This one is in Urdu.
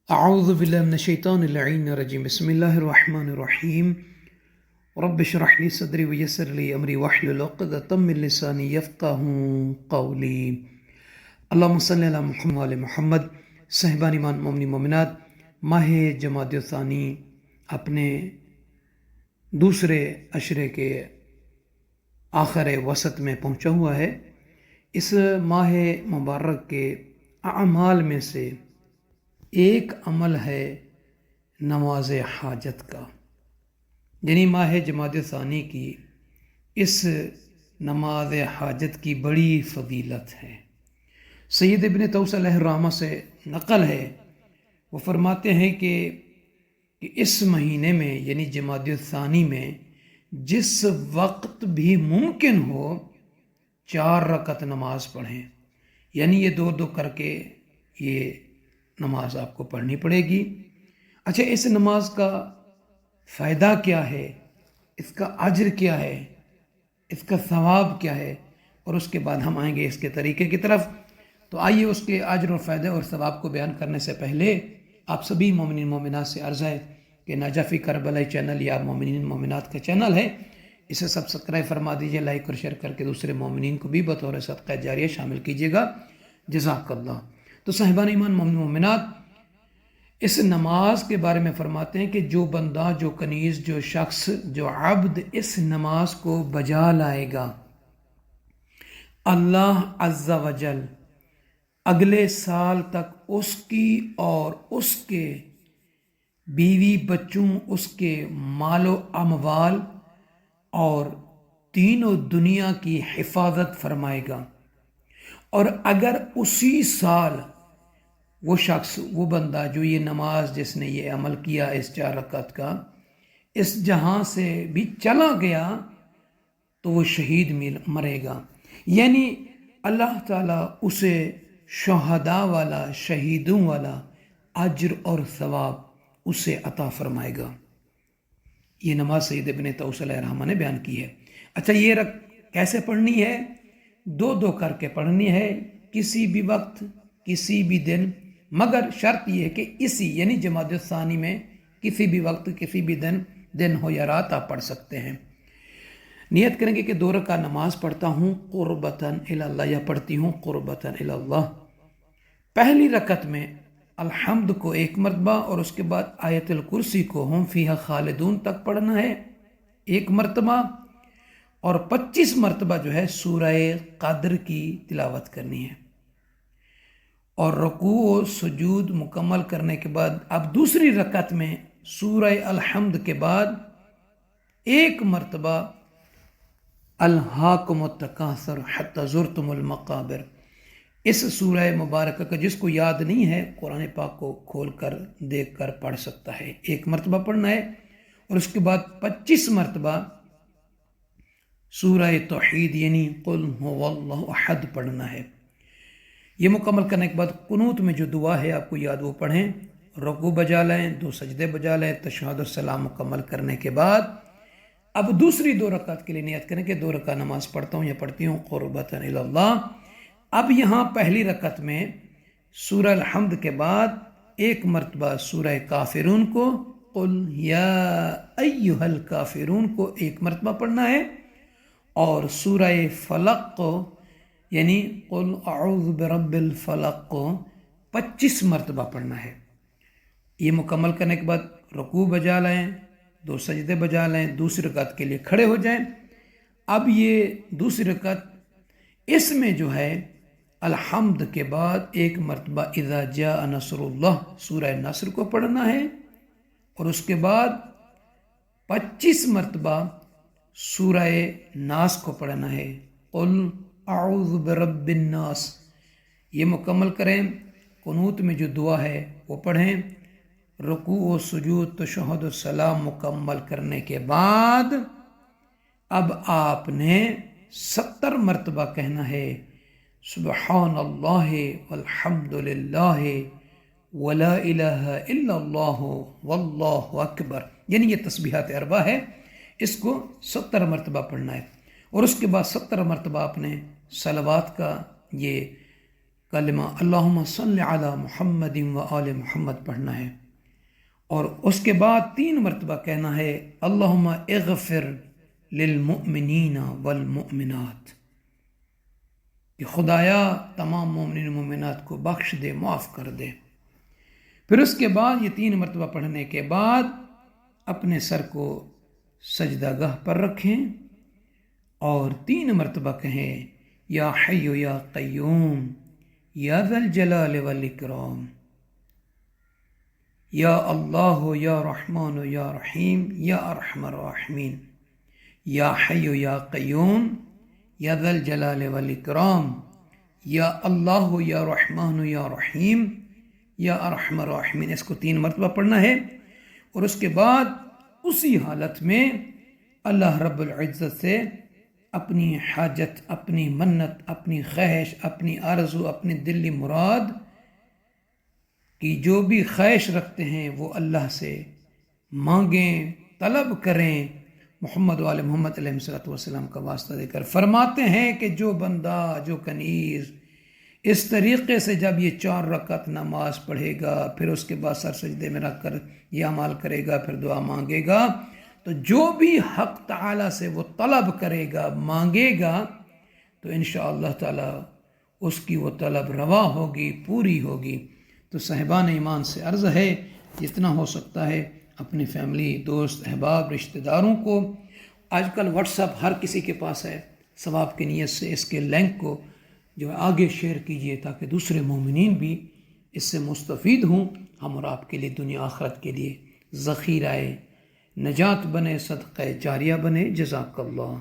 اعوذ باللہ من الشیطان اللعین الرجیم بسم اللہ الرحمن الرحیم رب اشرح لی صدری ویسر لی امری واحلل عقدۃ من لسانی یفقہوا قولی اللہم صلی علی محمد وعلی محمد۔ صاحبان ایمان مومنی مومنات، ماہ جمادی الثانی اپنے دوسرے عشرے کے آخر وسط میں پہنچا ہوا ہے۔ اس ماہ مبارک کے اعمال میں سے ایک عمل ہے نماز حاجت کا، یعنی ماہ جمادی ثانی کی اس نماز حاجت کی بڑی فضیلت ہے۔ سید ابن طوس علیہ الرحمہ سے نقل ہے، وہ فرماتے ہیں کہ اس مہینے میں یعنی جمادی الثانی میں جس وقت بھی ممکن ہو 4 رکعت نماز پڑھیں، یعنی یہ 2 کر کے یہ نماز آپ کو پڑھنی پڑے گی۔ اچھا، اس نماز کا فائدہ کیا ہے، اس کا اجر کیا ہے، اس کا ثواب کیا ہے، اور اس کے بعد ہم آئیں گے اس کے طریقے کی طرف۔ تو آئیے اس کے اجر اور فائدے اور ثواب کو بیان کرنے سے پہلے آپ سبھی مومنین مومنات سے عرض ہے کہ نجفی کربلائی چینل یا مومنین مومنات کا چینل ہے، اسے سبسکرائب فرما دیجئے، لائک اور شیئر کر کے دوسرے مومنین کو بھی بطور صدقہ جاریہ شامل کیجئے گا، جزاک اللہ۔ تو صاحبان ایمان مومن مومنات، اس نماز کے بارے میں فرماتے ہیں کہ جو بندہ، جو کنیز، جو شخص، جو عبد اس نماز کو بجا لائے گا، اللہ عز و جل اگلے سال تک اس کی اور اس کے بیوی بچوں، اس کے مال و اموال اور تینوں دنیا کی حفاظت فرمائے گا۔ اور اگر اسی سال وہ شخص، وہ بندہ جو یہ نماز، جس نے یہ عمل کیا اس 4 رکعت کا، اس جہاں سے بھی چلا گیا تو وہ شہید مرے گا، یعنی اللہ تعالیٰ اسے شہداء والا، شہیدوں والا اجر اور ثواب اسے عطا فرمائے گا۔ یہ نماز سید ابن طوس علیہ الرحمہ نے بیان کی ہے۔ اچھا، یہ کیسے پڑھنی ہے؟ 2 کر کے پڑھنی ہے، کسی بھی وقت، کسی بھی دن، مگر شرط یہ ہے کہ اسی یعنی جمادی الثانی میں کسی بھی وقت، کسی بھی دن ہو یا رات آپ پڑھ سکتے ہیں۔ نیت کریں گے کہ 2 رکعت نماز پڑھتا ہوں قربتاً الی اللہ، یا پڑھتی ہوں قربتاً الی اللہ۔ پہلی رکعت میں الحمد کو 1 مرتبہ اور اس کے بعد آیت الکرسی کو ہم فیہا خالدون تک پڑھنا ہے 1 مرتبہ، اور 25 مرتبہ جو ہے سورہ قدر کی تلاوت کرنی ہے۔ اور رکوع و سجود مکمل کرنے کے بعد اب دوسری رکعت میں سورہ الحمد کے بعد 1 مرتبہ الہاکم التکاثر حتی زرتم المقابر، اس سورہ مبارکہ کا جس کو یاد نہیں ہے قرآن پاک کو کھول کر دیکھ کر پڑھ سکتا ہے، 1 مرتبہ پڑھنا ہے، اور اس کے بعد 25 مرتبہ سورہ توحید یعنی قل هو اللہ احد پڑھنا ہے۔ یہ مکمل کرنے کے بعد قنوت میں جو دعا ہے آپ کو یاد، وہ پڑھیں، رکوع بجا لیں، 2 سجدے بجا لیں، تشہد السلام مکمل کرنے کے بعد اب دوسری 2 رکعت کے لیے نیت کریں کہ 2 رکعت نماز پڑھتا ہوں یا پڑھتی ہوں قربتاً الی اللہ۔ اب یہاں پہلی رکعت میں سورہ الحمد کے بعد 1 مرتبہ سورہ کافرون کو، قل یا ایہا الکافرون کو 1 مرتبہ پڑھنا ہے، اور سورہ فلق کو یعنی قل اعوذ برب الفلق کو 25 مرتبہ پڑھنا ہے۔ یہ مکمل کرنے کے بعد رکوع بجا لیں، 2 سجدے بجا لیں، دوسری رکعت کے لیے کھڑے ہو جائیں۔ اب یہ دوسری رکعت، اس میں جو ہے الحمد کے بعد 1 مرتبہ اذا جاء نصر اللہ سورہ نصر کو پڑھنا ہے، اور اس کے بعد 25 مرتبہ سورہ ناس کو پڑھنا ہے، قل اعوذ برب الناس۔ یہ مکمل کریں، قنوت میں جو دعا ہے وہ پڑھیں، رکوع و سجود تشہد السلام مکمل کرنے کے بعد اب آپ نے 70 مرتبہ کہنا ہے سبحان اللہ والحمد للہ ولا الہ الا اللہ واللہ اکبر، یعنی یہ تسبیحات 4 ہے، اس کو 70 مرتبہ پڑھنا ہے، اور اس کے بعد 70 مرتبہ آپ نے صلوات کا یہ کلمہ اللہم صلی علی محمد و آل محمد پڑھنا ہے، اور اس کے بعد 3 مرتبہ کہنا ہے اللہم اغفر للمؤمنین والمؤمنات، کہ خدایا تمام مومنین و مومنات کو بخش دے، معاف کر دے۔ پھر اس کے بعد یہ 3 مرتبہ پڑھنے کے بعد اپنے سر کو سجدہ گاہ پر رکھیں اور 3 مرتبہ کہیں یا حی یا قیوم یا ذا الجلال والاکرام، یا اللہ یا رحمان یا رحیم یا ارحم الراحمین، یا حی یا قیوم یا ذا الجلال والاکرام، یا اللہ یا رحمان یا رحیم یا ارحم الراحمین۔ اس کو 3 مرتبہ پڑھنا ہے، اور اس کے بعد اسی حالت میں اللہ رب العزت سے اپنی حاجت، اپنی منت، اپنی خواہش، اپنی آرزو، اپنی دلی مراد کی جو بھی خواہش رکھتے ہیں وہ اللہ سے مانگیں، طلب کریں، محمد وآل محمد علیہ السلام کا واسطہ دے کر۔ فرماتے ہیں کہ جو بندہ، جو کنیز اس طریقے سے جب یہ 4 رکعت نماز پڑھے گا، پھر اس کے بعد سر سجدے میں رکھ کر یہ عمل کرے گا، پھر دعا مانگے گا، تو جو بھی حق تعالی سے وہ طلب کرے گا، مانگے گا، تو انشاءاللہ تعالی اس کی وہ طلب روا ہوگی، پوری ہوگی۔ تو صاحبان ایمان سے عرض ہے جتنا ہو سکتا ہے اپنی فیملی، دوست، احباب، رشتہ داروں کو، آج کل واٹس ایپ ہر کسی کے پاس ہے، ثواب کی نیت سے اس کے لنک کو جو آگے شیئر کیجئے تاکہ دوسرے مومنین بھی اس سے مستفید ہوں، ہم اور آپ کے لیے دنیا آخرت کے لیے ذخیرہ نجات بنے، صدقہ جاریہ بنے۔ جزاک اللہ۔